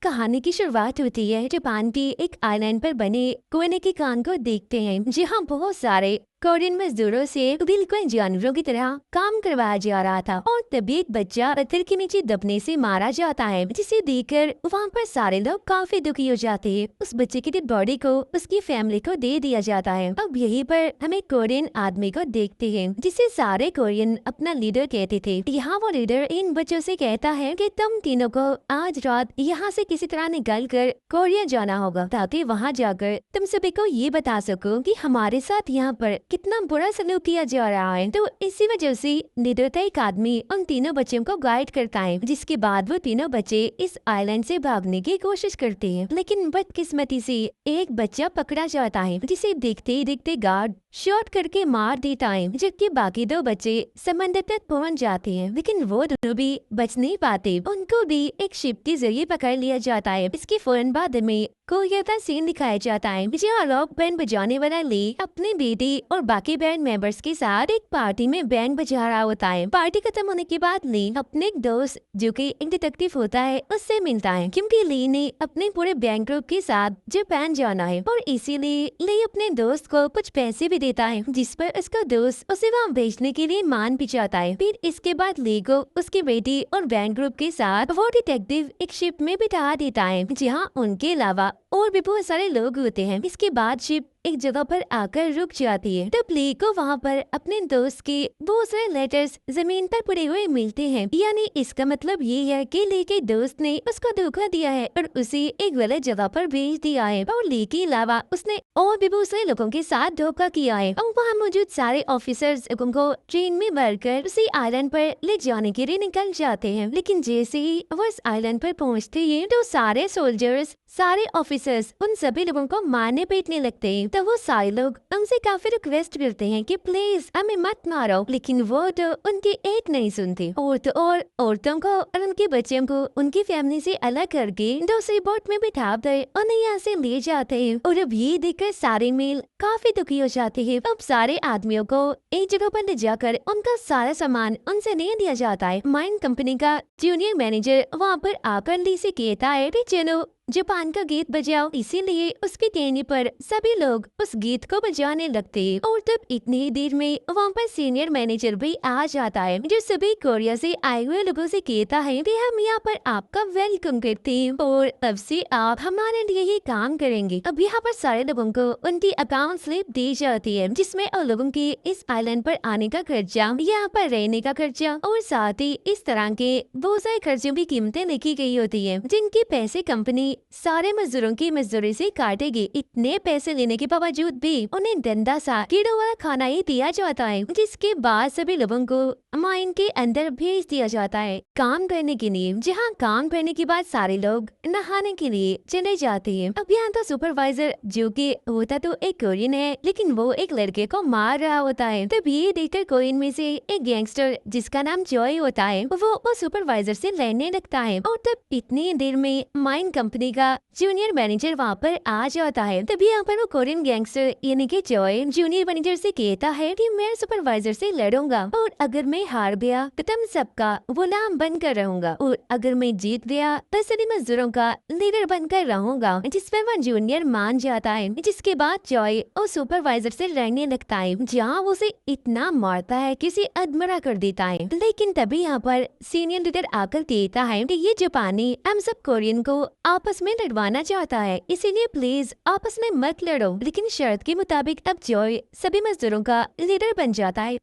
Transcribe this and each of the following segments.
कहानी की शुरुआत होती है जापान की एक आइलैंड पर बने कोयले की खान को देखते हैं, जहाँ बहुत सारे कोरियन मजदूरों से बिल्कुल जानवरों की तरह काम करवाया जा रहा था। और तभी एक बच्चा पत्थर के नीचे दबने से मारा जाता है, जिसे देखकर वहाँ पर सारे लोग काफी दुखी हो जाते हैं। उस बच्चे की डेड बॉडी को उसकी फैमिली को दे दिया जाता है। अब यहीं पर हमें कोरियन आदमी को देखते हैं, जिसे सारे कोरियन अपना लीडर कहते थे। यहाँ वो लीडर इन बच्चों से कहता है कि तुम तीनों को आज रात यहाँ से किसी तरह निकल कर कोरिया जाना होगा, ताकि वहाँ जाकर तुम सभी को ये बता सको कि हमारे साथ यहाँ पर कितना बुरा सलूक किया जा रहा है। तो इसी वजह से लीडर एक आदमी उन तीनों बच्चों को गाइड करता है, जिसके बाद वो तीनों बच्चे इस आइलैंड से भागने की कोशिश करते हैं। लेकिन बदकिस्मती से एक बच्चा पकड़ा जाता है, जिसे देखते ही देखते गार्ड शॉट करके मार देता है, जबकि बाकी दो बच्चे समंदर तक पहुंच जाते हैं। लेकिन वो दोनों भी बच नहीं पाते, उनको भी एक शिप के जरिए पकड़ लिया जाता है। इसके फौरन बाद में कोरिया का सीन दिखाया जाता है, जहाँ लोग बैंड बजाने वाला ले अपने बेटे और बाकी बैंड मेंबर्स के साथ एक पार्टी में बैंड बजा रहा होता है। पार्टी खत्म होने के बाद ली अपने एक दोस्त जो कि एक डिटेक्टिव होता है उससे मिलता है, क्योंकि ली ने अपने पूरे बैंड ग्रुप के साथ जापान जाना है और इसीलिए ली अपने दोस्त को कुछ पैसे भी देता है, जिस पर उसका दोस्त उसे वहाँ भेजने के लिए मान भी जाता है। फिर इसके बाद ली को उसकी बेटी और बैंड ग्रुप के साथ वो डिटेक्टिव एक शिप में बिठा देता है, जहाँ उनके अलावा और भी बहुत सारे लोग होते हैं। इसके बाद शिप एक जगह पर आकर रुक जाती है। तब ली को वहाँ पर अपने दोस्त के बहुत सारे लेटर्स जमीन पर पड़े हुए मिलते हैं। यानी इसका मतलब ये है कि ली के दोस्त ने उसको धोखा दिया है और उसे एक गलत जगह पर भेज दिया है। और ली के अलावा उसने और भी बहुत सारे लोगों के साथ धोखा किया है। और वहाँ मौजूद सारे ऑफिसर्स लोगों को ट्रेन में भरकर उसी आइलैंड पर ले जाने के लिए निकल जाते हैं। लेकिन जैसे ही वो इस आइलैंड पर पहुँचते हैं तो सारे सोल्जर्स, सारे ऑफिसर्स उन सभी लोगों को मारने पीटने लगते हैं। तो वो सारे लोग उनसे काफी रिक्वेस्ट करते हैं कि प्लीज हमें मत मारो, लेकिन वो तो उनकी एक नहीं सुनती और तो और औरतों को और उनके बच्चों को उनकी फैमिली से अलग करके दूसरी बोट में बिठा कर उन्हें यहाँ से ले जाते हैं। और अब ये देखकर सारे मेल काफी दुखी हो जाते हैं। अब सारे आदमियों को एक जगह पर ले जाकर उनका सारा सामान उनसे ले दिया जाता है। माइन कंपनी का जूनियर मैनेजर वहाँ पर आकर ली से कहता है कि चलो जापान का गीत बजाओ। इसीलिए उसके कहने पर सभी लोग उस गीत को बजाने लगते हैं। और तब इतनी ही देर में वहाँ पर सीनियर मैनेजर भी आ जाता है, जो सभी कोरिया से आए हुए लोगों से कहता है कि हम यहाँ पर आपका वेलकम करते हैं और अब से आप हमारे लिए ही काम करेंगे। अब यहाँ पर सारे लोगों को उनकी अकाउंट स्लिप दी जाती है, जिसमें उन लोगों के इस आइलैंड पर आने का खर्चा, यहाँ पर रहने का खर्चा और साथ ही इस तरह के बहुत सारे खर्चों की कीमतें लिखी गई होती है, जिनके पैसे कंपनी सारे मजदूरों की मजदूरी से काटेगी। इतने पैसे लेने के बावजूद भी उन्हें गंदा सा कीड़ों वाला खाना ही दिया जाता है, जिसके बाद सभी लोगों को माइन के अंदर भेज दिया जाता है काम करने के लिए, जहाँ काम करने के बाद सारे लोग नहाने के लिए चले जाते हैं। अब यहाँ तो सुपरवाइजर जो कि होता तो एक कोरियन है, लेकिन वो एक लड़के को मार रहा होता है। तब ये देखकर कोरियन में से एक गैंगस्टर जिसका नाम जॉय होता है वो सुपरवाइजर से लड़ने लगता है। और तब इतनी देर में माइन कंपनी का जूनियर मैनेजर वहाँ पर आ जाता है। तभी यहाँ पर वो कोरियन गैंगस्टर यानी कि जॉय जूनियर मैनेजर से कहता है कि मैं सुपरवाइजर से लड़ूंगा और अगर मैं हार गया तो तुम सबका गुलाम बनकर रहूंगा, और अगर मैं जीत गया तो सभी मजदूरों का लीडर बनकर रहूंगा। जिस पर वह जूनियर मान जाता है। जिसके बाद जॉय और सुपरवाइजर से लड़ने लगता है, जहाँ वो उसे इतना मारता है कि उसे अधमरा कर देता है। लेकिन तभी यहाँ पर सीनियर लीडर आकर कहता है कि ये जापानी हम सब कोरियन को आपस में लड़वाना चाहता है, इसीलिए प्लीज आपस में मत लड़ो। लेकिन शर्त के मुताबिक अब जॉय सभी मजदूरों का लीडर बन जाता है।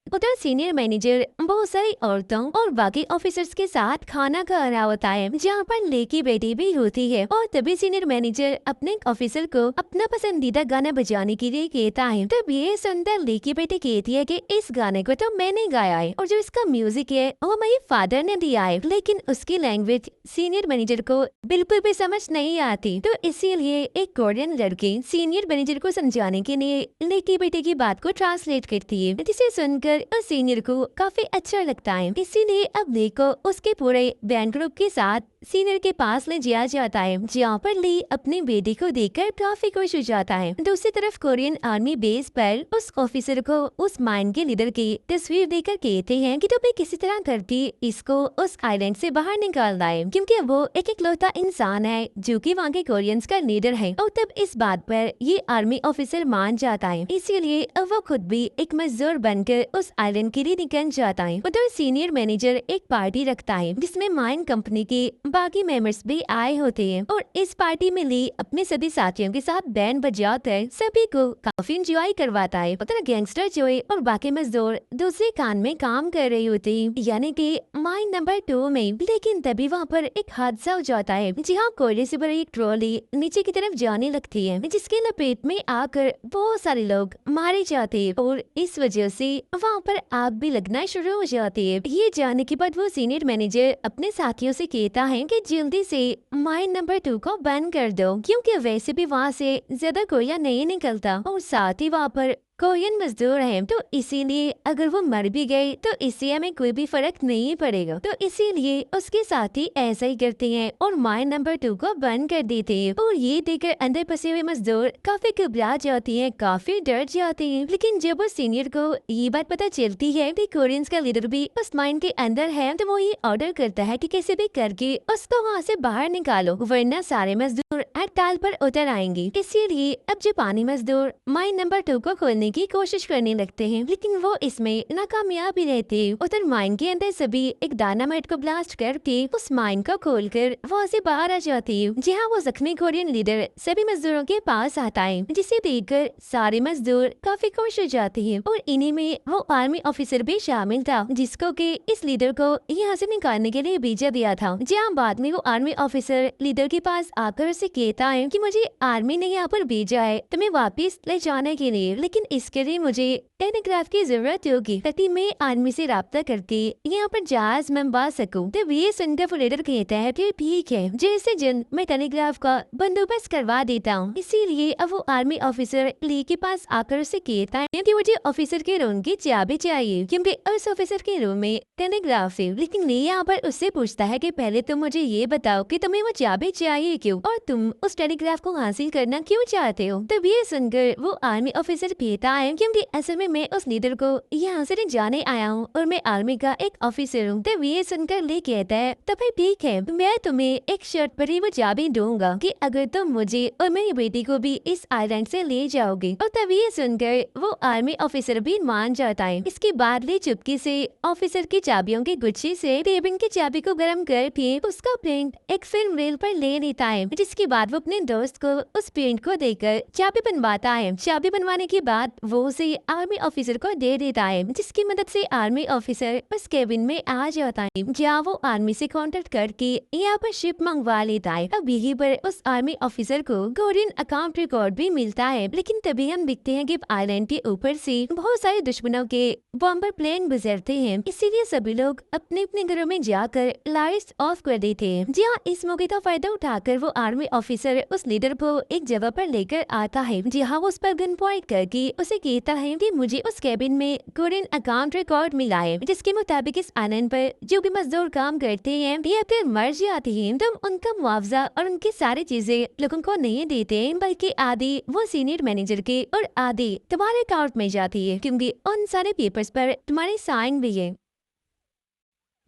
उधर सीनियर मैनेजर बहुत सारी औरतों और बाकी ऑफिसर्स के साथ खाना खा रहा होता है, जहाँ पर ली की बेटी भी होती है। और तभी सीनियर मैनेजर अपने ऑफिसर को अपना पसंदीदा गाना बजाने के लिए कहता है। तब ये सुनकर ली की बेटी कहती है कि इस गाने को तो मैंने गाया है और जो इसका म्यूजिक है वो मेरे फादर ने दिया है, लेकिन उसकी लैंग्वेज सीनियर मैनेजर को बिल्कुल भी समझ नहीं आती। तो इसीलिए एक कोरियन लड़की सीनियर मैनेजर को समझाने के लिए ली की बेटी की बात को ट्रांसलेट करती है, जिसे सुनकर और सीनियर को काफी अच्छा लगता है। इसीलिए अब ली को उसके पूरे बैंड ग्रुप के साथ सीनियर के पास ले जाया जाता है, जहाँ पर ली अपने बेटे को देखकर काफी खुश हो जाता है। दूसरी तरफ कोरियन आर्मी बेस पर उस ऑफिसर को उस माइन के लीडर की तस्वीर देकर कहते हैं कि तुम्हें किसी तरह करके इसको उस आइलैंड से बाहर निकालना है, क्योंकि वो एक इकलौता इंसान है जो कि वहाँ के कोरियंस का लीडर है। और तब इस बात पर ये आर्मी ऑफिसर मान जाता है, इसीलिए अब वो खुद भी एक मजदूर बनकर उस आइलैंड के लिए निकल जाता है। उधर सीनियर मैनेजर एक पार्टी रखता है जिसमें माइन कंपनी के बाकी मेंबर्स भी आए होते हैं, और इस पार्टी में ली अपने सभी साथियों के साथ बैंड बजाकर सभी को काफी इंजॉय करवाता है। उधर गैंगस्टर जोए और बाकी मजदूर दूसरे कान में काम कर रहे होते हैं, यानी कि माइन नंबर 2 में। लेकिन तभी वहाँ पर एक हादसा हो जाता है, जहाँ कोयले से भरी एक ट्रॉली नीचे की तरफ जाने लगती है, जिसके लपेट में आकर बहुत सारे लोग मारे जाते हैं, और इस वजह से वहाँ पर आग भी लगना शुरू हो जाती है। ये जानने के बाद वो सीनियर मैनेजर अपने साथियों से कहता है कि जल्दी से माइन नंबर 2 को बंद कर दो, क्योंकि वैसे भी वहाँ से ज्यादा कोयला नहीं निकलता, और साथ ही वहाँ पर कोरियन मजदूर हैं, तो इसीलिए अगर वो मर भी गए तो इससे हमें कोई भी फर्क नहीं पड़ेगा। तो इसीलिए उसके साथी ऐसा ही करते हैं और माइन नंबर 2 को बंद कर देते हैं। और ये देखकर अंदर फंसे हुए मजदूर काफी घबरा जाती हैं, काफी डर जाते हैं। लेकिन जब उस सीनियर को ये बात पता चलती है कि कोरियंस का लीडर भी उस माइन के अंदर है, तो वो ये ऑर्डर करता है कि कैसे भी करके उसको वहाँ से बाहर निकालो, वरना सारे मजदूर हड़ताल पर उतर आएंगे। इसीलिए अब जापानी मजदूर माइन नंबर 2 को खोलने की कोशिश करने लगते हैं, लेकिन वो इसमें नाकामयाब ही रहते हैं। उधर माइन के अंदर सभी एक डायनामाइट को ब्लास्ट करके उस माइन को खोलकर वहाँ से बाहर आ जाती है, जहाँ वो जख्मी कोरियन लीडर सभी मजदूरों के पास आता है, जिसे देखकर सारे मजदूर काफी खुश हो जाते हैं। और इन्हीं में वो आर्मी ऑफिसर भी शामिल था, जिसको कि इस लीडर को यहाँ से निकालने के लिए भेजा दिया था। जहाँ बाद में वो आर्मी ऑफिसर लीडर के पास आकर उसे कहता है कि मुझे आर्मी ने यहाँ पर भेजा है तुम्हें वापिस ले जाने के लिए, लेकिन इसके लिए मुझे टेलीग्राफ की जरूरत होगी ताकि मैं आर्मी से राब्ता करके यहाँ पर जहाज मंगवा सकूं। तो ये सुनकर वो लीडर कहता है कि ठीक है, जैसे जल्द मैं टेलीग्राफ का बंदोबस्त करवा देता हूँ। इसीलिए अब वो आर्मी ऑफिसर ली के पास आकर उसे कहता है कि मुझे ऑफिसर के रूम की चाबी चाहिए, क्योंकि उस ऑफिसर के रूम में टेलीग्राफ है। लेकिन ली यहाँ पर उससे पूछता है कि पहले तुम मुझे ये बताओ कि तुम्हें वो चाबी चाहिए क्यों, और तुम उस टेलीग्राफ को हासिल करना क्यों चाहते हो। तब ये सुनकर वो आर्मी ऑफिसर कहता है क्योंकि असल में मैं उस लीडर को यहाँ से जाने आया हूँ और मैं आर्मी का एक ऑफिसर हूँ। तब ये सुनकर ले कहता है तो भाई ठीक है, मैं तुम्हें एक शर्त पर ही वो चाबी दूंगा कि अगर तुम मुझे और मेरी बेटी को भी इस आइलैंड से ले जाओगे। और तब ये सुनकर वो आर्मी ऑफिसर भी मान जाता है। इसके बाद ले चुपके से ऑफिसर की चाबियों के गुच्छे से टेबल की चाबी को गर्म करके उसका प्रिंट एक फिल्म रेल पर ले लेता है, जिसके बाद वो अपने दोस्त को उस प्रिंट को देकर चाबी बनवाता है। चाबी बनवाने के बाद वो उसे आर्मी ऑफिसर को दे देता है, जिसकी मदद से आर्मी ऑफिसर उस केबिन में आ जाता है, जहाँ वो आर्मी से कांटेक्ट करके यहाँ पर शिप मंगवा लेता है। अब यहीं पर उस आर्मी ऑफिसर को कोरियन अकाउंट रिकॉर्ड भी मिलता है। लेकिन तभी हम दिखते हैं कि आइलैंड के ऊपर से बहुत सारे दुश्मनों के बॉम्बर प्लेन गुजरते हैं, इसीलिए सभी लोग अपने अपने घरों में जाकर लाइट्स ऑफ कर देते हैं। जहाँ इस मौके का फायदा उठाकर वो आर्मी ऑफिसर उस लीडर को एक जगह पर लेकर आता है, जहाँ वो उस पर गन पॉइंट करके उसे कहता है कि मुझे उस केबिन में कोरियन अकाउंट रिकॉर्ड मिला है, जिसके मुताबिक इस आइलैंड पर जो भी मजदूर काम करते हैं ये फिर मर जाते हैं, तुम उनका मुआवजा और उनकी सारी चीजें लोगों को नहीं देते, बल्कि आधी वो सीनियर मैनेजर के और आधी तुम्हारे अकाउंट में जाती है, क्योंकि उन सारे पेपर्स पर तुम्हारे साइन भी है।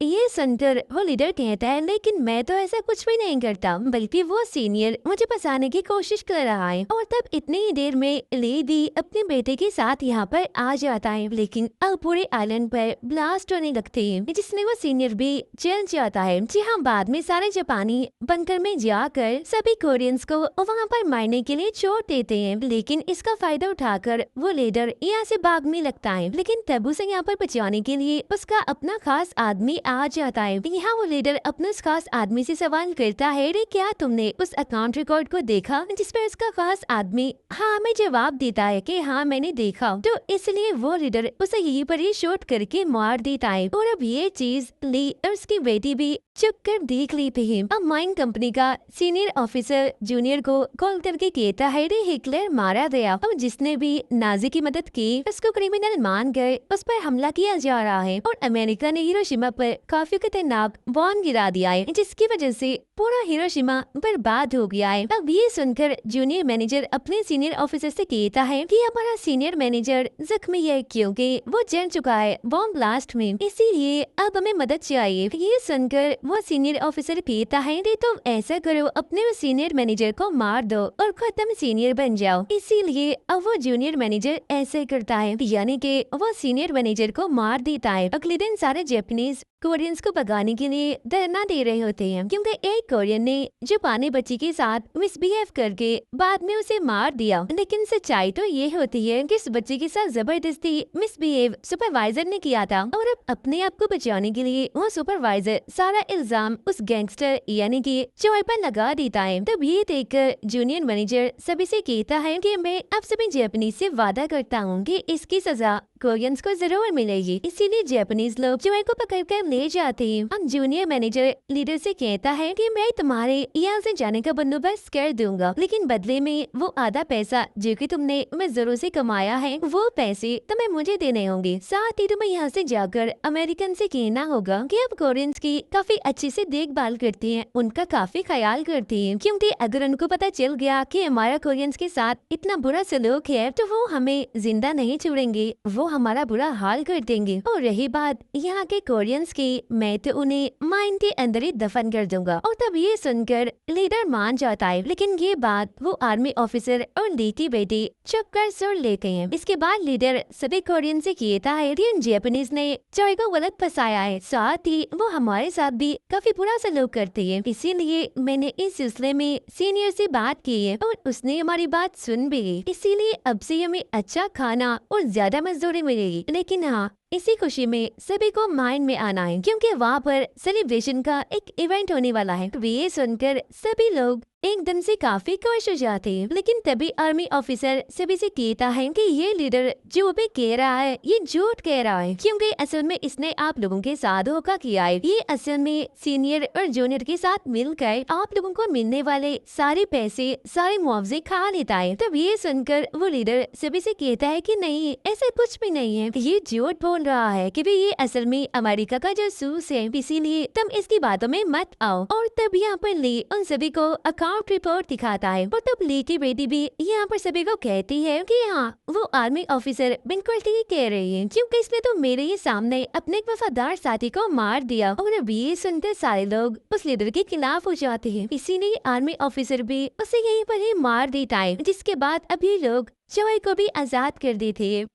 ये सुनकर वो लीडर कहता है लेकिन मैं तो ऐसा कुछ भी नहीं करता, बल्कि वो सीनियर मुझे फंसाने की कोशिश कर रहा है। और तब इतनी ही देर में लेडी अपने बेटे के साथ यहाँ पर आ जाता है, लेकिन अब पूरे आइलैंड पर ब्लास्ट होने लगते हैं, जिसमें वो सीनियर भी जल जाता है। जी हाँ, बाद में सारे जापानी बंकर में जाकर सभी कोरियंस को वहाँ पर मारने के लिए छोड़ देते हैं, लेकिन इसका फायदा उठाकर वो लीडर यहाँ से भागने लगता है। लेकिन तब उसे यहाँ पर बचाने के लिए उसका अपना खास आदमी आ जाता है। यहाँ वो लीडर अपने उस खास आदमी से सवाल करता है रे क्या तुमने उस अकाउंट रिकॉर्ड को देखा, जिस पर उसका खास आदमी हाँ में जवाब देता है कि हाँ मैंने देखा। तो इसलिए वो लीडर उसे यहीं पर ही शूट करके मार देता है। और अब ये चीज ली और उसकी बेटी भी चुप कर देख लेते हैं। अब माइन कंपनी का सीनियर ऑफिसर जूनियर को कॉल करके कहता है रे हिटलर मारा गया और जिसने भी नाजी की मदद की उसको क्रिमिनल मान गए, उस पर हमला किया जा रहा है और अमेरिका ने हिरोशिमा पर काफी खतरनाक बॉम्ब गिरा दिया है जिसकी वजह से पूरा हिरोशिमा बर्बाद हो गया है। अब ये सुनकर जूनियर मैनेजर अपने सीनियर ऑफिसर से कहता है कि हमारा सीनियर मैनेजर जख्मी है क्योंकि वो जल चुका है बॉम्ब ब्लास्ट में, इसीलिए अब हमें मदद चाहिए। ये सुनकर वो सीनियर ऑफिसर कहता है रे तुम ऐसा करो अपने सीनियर मैनेजर को मार दो और खत्म सीनियर बन जाओ। इसीलिए अब वो जूनियर मैनेजर ऐसे करता है, यानी कि वो सीनियर मैनेजर को मार देता है। अगले दिन सारे जापानीज कोरियंस को भगाने के लिए धरना दे रहे होते हैं क्योंकि एक कोरियन ने जापानी बच्ची के साथ मिसबिहेव करके बाद में उसे मार दिया। लेकिन सच्चाई तो ये होती है कि इस बच्ची के साथ जबरदस्ती मिसबिहेव सुपरवाइजर ने किया था और अब अपने आप को बचाने के लिए वो सुपरवाइजर सारा इल्जाम उस गैंगस्टर यानी कि चॉय पर लगा देता है। तब ये देखकर जूनियर मैनेजर सभी से कहता है कि मैं अब सभी जापानीज से वादा करता हूँ कि इसकी सजा कोरियंस को जरूर मिलेगी। इसीलिए जापानीज लोग चॉय को पकड़कर ले जाते हैं। अब जूनियर मैनेजर लीडर से कहता है कि मैं तुम्हारे यहाँ से जाने का बंदोबस्त कर दूंगा, लेकिन बदले में वो आधा पैसा जो कि तुमने मजदूरों से कमाया है वो पैसे तुम्हें मुझे देने होंगे। साथ ही तुम्हें यहाँ से जाकर अमेरिकन से कहना होगा कि अब कोरियंस की काफी अच्छे से देखभाल करते हैं, उनका काफी ख्याल करते हैं, क्योंकि अगर उनको पता चल गया कि हमारा कोरियंस के साथ इतना बुरा सलूक है तो वो हमें जिंदा नहीं छोड़ेंगे, वो हमारा बुरा हाल कर देंगे। और रही बात यहाँ के कोरियंस की, मैं तो उन्हें माइन के अंदर ही दफन कर दूंगा। और तब ये सुनकर लीडर मान जाता है, लेकिन ये बात वो आर्मी ऑफिसर और ली की बेटी चुप कर सुन लेते हैं। इसके बाद लीडर सभी कोरियन से कहता है कि जापानीज ने चॉय को गलत फंसाया है, साथ ही वो हमारे साथ भी काफी बुरा सलूक करते हैं, इसीलिए मैंने इस सिलसिले में सीनियर से बात की है और उसने हमारी बात सुन भी ली। इसीलिए अब से हमें अच्छा खाना और ज्यादा मजदूरी मिलेगी, लेकिन हाँ इसी खुशी में सभी को माइन में आना है क्योंकि वहाँ पर सेलिब्रेशन का एक इवेंट होने वाला है। तो ये सुनकर सभी लोग एकदम से काफी खुश हो जाते हैं, लेकिन तभी आर्मी ऑफिसर सभी से कहता है कि ये लीडर जो भी कह रहा है ये झूठ कह रहा है, क्योंकि असल में इसने आप लोगों के साथ धोखा किया है। ये असल में सीनियर और जूनियर के साथ मिलकर आप लोगों को मिलने वाले सारे पैसे सारे मुआवजे खा लेता है। तब ये सुनकर वो लीडर सभी से कहता है कि नहीं ऐसा कुछ भी नहीं है, ये झूठ बोल रहा है कि ये असल में अमेरिका का जासूस है, इसीलिए तुम इसकी बातों में मत आओ। और तब यहाँ पर ली उन सभी को अकाउंट रिपोर्ट दिखाता है और तब ली की बेटी भी यहाँ पर सभी को कहती है कि हाँ वो आर्मी ऑफिसर बिल्कुल ठीक कह रही है, क्योंकि इसने तो मेरे ही सामने अपने एक वफादार साथी को मार दिया। और अब ये सुनते सारे लोग उस लीडर के खिलाफ हो जाते हैं, इसीलिए आर्मी ऑफिसर भी उसे यहीं पर ही मार देता है, जिसके बाद अभी लोग चॉय को भी आजाद कर देते हैं।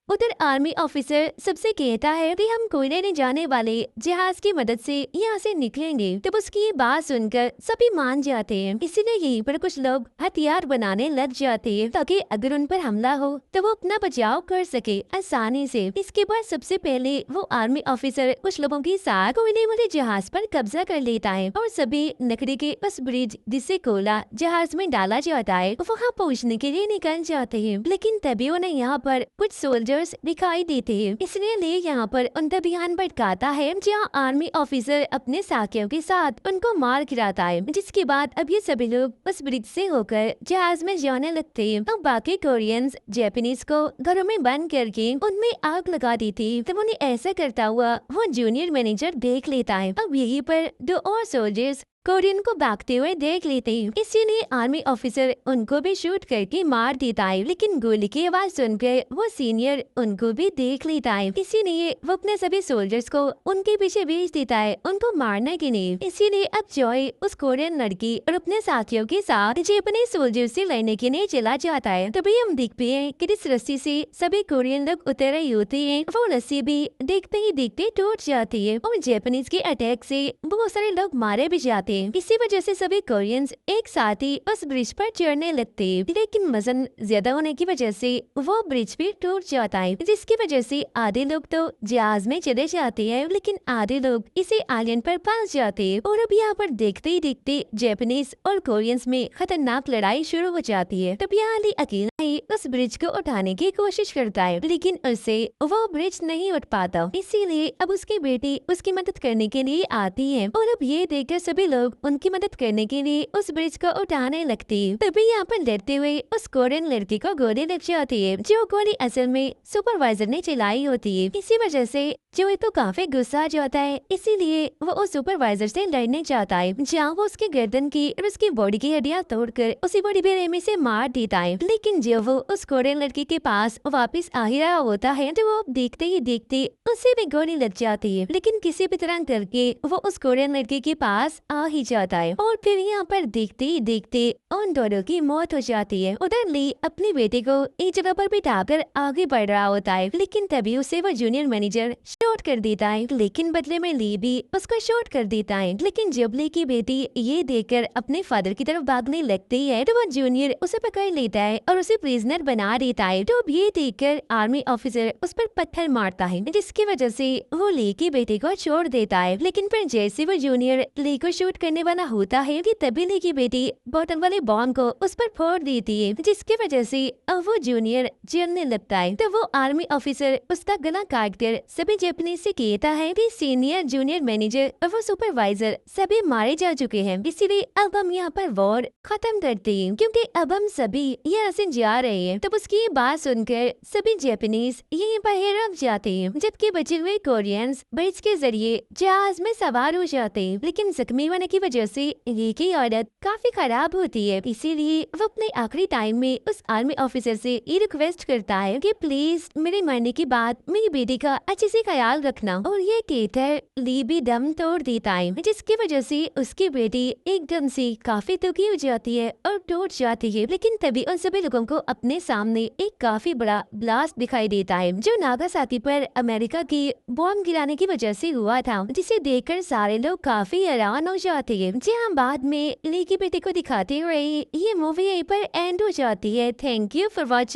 उधर आर्मी ऑफिसर सबसे कहता है कि हम कोयले ले जाने वाले जहाज की मदद से यहाँ से निकलेंगे। तब उसकी ये बात सुनकर सभी मान जाते हैं, इसीलिए यहीं पर कुछ लोग हथियार बनाने लग जाते हैं ताकि अगर उन पर हमला हो तो वो अपना बचाव कर सके आसानी से। इसके बाद सबसे पहले वो आर्मी ऑफिसर कुछ लोगों के साथ कोयले वाले जहाज पर कब्जा कर लेता है और सभी लकड़ी के उस ब्रिज जिससे कोयला जहाज में डाला जाता है वहाँ पहुँचने के लिए निकल जाते हैं। लेकिन तभी उन्हें यहाँ पर कुछ सोल्जर दिखाई देते हैं, इसलिए ले यहाँ पर उनका ध्यान भटकाता है, जहाँ आर्मी ऑफिसर अपने साथियों के साथ उनको मार गिराता है। जिसके बाद अब ये सभी लोग उस ब्रिज से होकर जहाज में जाने लगते हैं। अब बाकी कोरियंस जापानीज को घरों में बंद करके उनमें आग लगा देती है। तब उन्हें ऐसा करता हुआ वो जूनियर मैनेजर देख लेता है। अब यहीं पर दो और सोल्जर्स कोरियन को भागते हुए देख लेते हैं, इसीलिए आर्मी ऑफिसर उनको भी शूट करके मार देता है। लेकिन गोली की आवाज सुनकर वो सीनियर उनको भी देख लेता है, इसीलिए वो अपने सभी सोल्जर्स को उनके पीछे भेज देता है उनको मारने के लिए। इसीलिए अब जॉय उस कोरियन लड़की और अपने साथियों के साथ जापानी सोल्जर से लड़ने के लिए चला जाता है। तभी हम देखते हैं कि इस रस्सी से सभी कोरियन लोग उतर रहे होते हैं, वो रस्सी भी देखते ही देखते टूट जाती है और जापानीज के अटैक से बहुत सारे लोग मारे भी जाते जाते हैं। इसी वजह से सभी कोरियंस एक साथ ही उस ब्रिज पर चढ़ने लगते हैं, लेकिन वजन ज्यादा होने की वजह से वो ब्रिज भी टूट जाता है, जिसकी वजह से आधे लोग तो जहाज में चले जाते हैं, लेकिन आधे लोग इसी आइलैंड पर फंस जाते हैं। और अब यहाँ पर देखते ही देखते जापानीज और कोरियंस में खतरनाक लड़ाई शुरू हो जाती है। तब यहाँ अली अकेला ही उस ब्रिज को उठाने की कोशिश करता है, लेकिन उससे वो ब्रिज नहीं उठ पाता। इसीलिए अब उसकी बेटी उसकी मदद करने के लिए आती है, और अब ये देखकर सभी लोग उनकी मदद करने के लिए उस ब्रिज को उठाने लगते हैं। तभी यहाँ पर लड़ते हुए उस कोरियन लड़की को गोली लग जाती है, जो गोली असल में सुपरवाइजर ने चलाई होती है। इसी वजह से जोई को काफी गुस्सा आ जाता है, इसीलिए वो उस सुपरवाइजर से लड़ने जाता है, जहाँ वो उसके गर्दन की और उसकी बॉडी की हड्डियां तोड़कर उसी बड़ी बेरहमी से मार देता है। लेकिन जब वो उस कोरियन लड़की के पास वापस आ ही रहा होता है, तो वो देखते ही देखते उसे भी गोली लग जाती है, लेकिन किसी भी तरह करके वो उस कोरियन लड़की के पास आ ही जाता है। और फिर यहाँ पर देखते ही देखते उन दोनों की मौत हो जाती है। उधर ली अपनी बेटे को एक जगह पर बिठाकर आगे बढ़ रहा होता है, लेकिन तभी उसे वो जूनियर मैनेजर शॉट कर देता है, लेकिन बदले में ली भी उसको शॉट कर देता है। लेकिन जब ली की बेटी ये देखकर अपने फादर की तरफ भागने लगती है, तो वो जूनियर उसे पकड़ लेता है और उसे प्रिजनर बना देता है। तो अब ये देखकर आर्मी ऑफिसर उस पर पत्थर मारता है, जिसकी वजह से वो ली की बेटी को छोड़ देता है। लेकिन फिर जैसे वो जूनियर ली को शूट करने वाला होता है कि तभी ली की बेटी बोतल वाले बॉम्ब को उस पर फोड़ देती है, जिसकी वजह से अब वो जूनियर जलने लगता है। तो वो आर्मी ऑफिसर उसका गला काट कर सभी जापानीज से कहता है कि सीनियर जूनियर मैनेजर और वो सुपरवाइजर सभी मारे जा चुके हैं, इसीलिए अब हम यहाँ पर वॉर खत्म करते हैं, क्योंकि अब हम सभी यहाँ से जा रहे हैं। तब उसकी ये बात सुनकर सभी जापानीज यहीं पर ही रुक जाते हैं, जबकि बचे हुए कोरियंस ब्रिज के जरिए जहाज में सवार हो जाते हैं। लेकिन जख्मी होने की वजह से ली की हालत काफी खराब होती है, इसीलिए वो अपने आखिरी टाइम में उस आर्मी ऑफिसर से ये रिक्वेस्ट करता है कि प्लीज मेरे मरने के बाद मेरी बेटी का अच्छे से ख्याल रखना। और ये कहकर ली भी दम तोड़ देता है, जिसकी वजह से उसकी बेटी एकदम से काफी दुखी हो जाती है और टूट जाती है। लेकिन तभी उन सभी लोगों को अपने सामने एक काफी बड़ा ब्लास्ट दिखाई देता है, जो नागासाकी पर अमेरिका की बॉम्ब गिराने की वजह से हुआ था, जिसे देखकर सारे लोग काफी हैरान हो जाते हैं। जी हाँ, बाद में ली की बेटी को दिखाते हुए ये मूवी यहीं पर एंड हो जाती है। Thank you for watching.